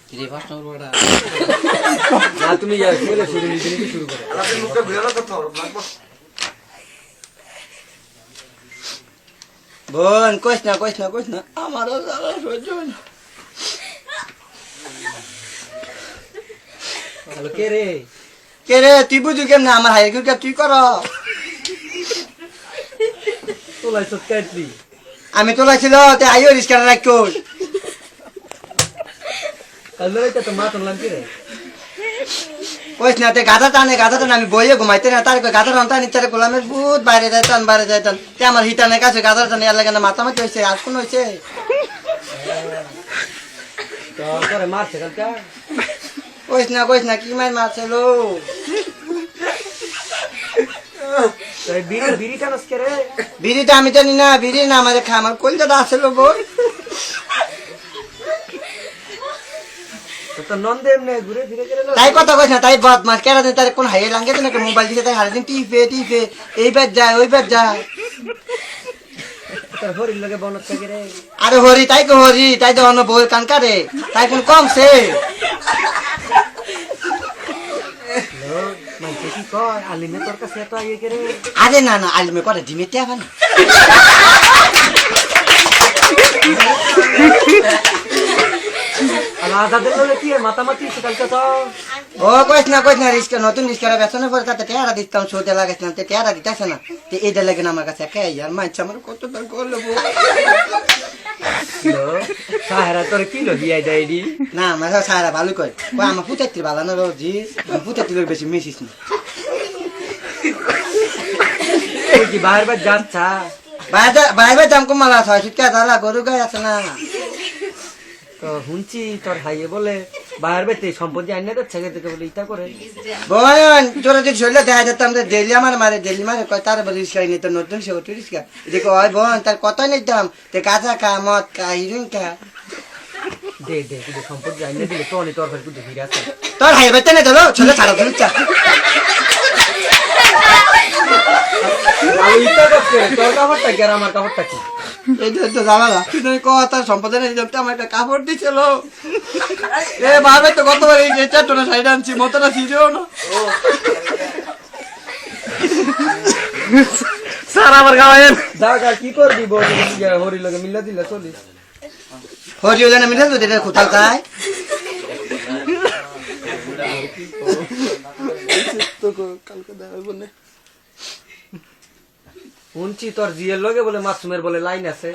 রে ফার্স্ট নম্বর বড়া না তুমি যাও চলে শুরু নিতে শুরু করো আপনি মুখে ঘুরে করতে হবে লাগবো বোন কইস না আমারও জ্বালা সহ্য হয় না হ্যালো কে রে তুই বুঝু কেমনে আমার হাই গুড় তুই কর তোলাই সৎকারছি আমি তোলাইছিল তে আইও রিস্কার রাখো হ্যালো এটা তো মা তোলাম কি রে কইস না তে গাধা টানে আমি বইয়ে ঘুমাইতে না তার গাধা টান ইচ্ছা গোলামের ভূত বাইরে যাইতাম তে আমার হিটানের কাছে গাধা টানে আর লাগে না মাতামাতি হয়েছে আর কোন হয়েছে তো করে মারছে কালকা কইস না কি মারছে লো এই বিড়ি টানস কে রে বিড়িটা আমি জানি না বিড়ি না আমাদের খামার কলকাতা আসলো বোন তো নন্দে এমনি ঘুরে ফিরে গেল তাই কথা কইস না তাই বদমাস কেরা দিন তার কোন হাইয়ে লাঙ্গে দিন একটা মোবাইল দিছে তাই হারাদিন টিপে এই বেদ যায় ওই বেদ যায় তোর হরির লগে বনত থাকে রে আরে হরি তাই তো অন্য বউয়ের কান কারে তাই কোন কমছে মাইছে কি কয় আলিমে তোর কাছে তো আইয়ে কে রে আরে না আলমে করে ডিমে টেবা না আর আজাদের লগে কি মাতামাতি কালকা তো ও কইস না রিস্কা নতুন রিস্কার বেতনে পরে তাতে টেয়ারা দিতাম সোতে লাগাইছিলাম তে টেয়ারা দিতেছে না তে এইটা লাগে না আমার কাছে কে আর মাইছে আমার কত বার করলো সাহেরা তোর কি লো হিয়াই দেয়নি না আমার সারা ভালো কই আমার পুতাইতে ভালো না রোজি পুতাইতে লোক বেশি মিশিস না তুই কি বাইরে বাইরে যাচ্ছা বাইরে দাম কমালা ছয় সুটকা দালা গরু গাই আছে না তো হুঁচি তোর হাইয়ে বলে বাইরে বেতে সম্পত্তি আইনে যাচ্ছে থেকে বলে ইটা করে বোন তোরা যদি শরীরে দেখা যেতাম তো ডেলি মারে কয় তার বলে রিস্কা নিত নতুন সে ওটি রিস্কা দেখো ওই বোন তার কত নিতাম তে কাঁচা খা মদ খা হিরোইন খা দে কিন্তু সম্পত্তি আইনে দিলে তো অনেক তোর ফের কিন্তু ফিরে আসে তোর হাই বেতে না চলো ছোট ছাড়া ধরে চা ইটা করছে তোর কাপড়টা কি আর আমার কাপড়টা কি এই তো জামালা তুই কথা সম্পদ না দিতাম আমার একটা কাপড় দিছিল এ ভাবে তো কতবার এই চারটা সাইড আনছি মতটা ছিড়েও না স্যার আমার গাওয়েন দাদা কি করবি বল হরি লগে মিল্লা দিলা চলিস হরিও জানা মিলে তো এটা কোথাও যায় তো কালকে দেখাবো বলে শুনছি তোর জিয়ের লগে বলে মাসুমের বলে লাইন আছে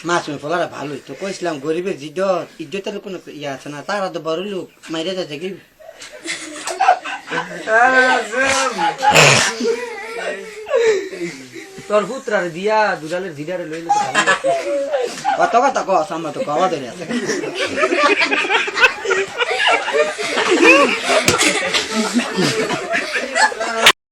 মাসুমের ফলারা ভালোই তো কইছিলাম গরিবের ইজ্জতের কোনো ইয়ে আছে না তারা তো বড় লোক মাইরে যাচ্ছে কি তোর পুত্রার দিয়া দুলালের জিডারে লইলে তো ভালো কত কথা কস আমার তো কওয়া ধরে আছে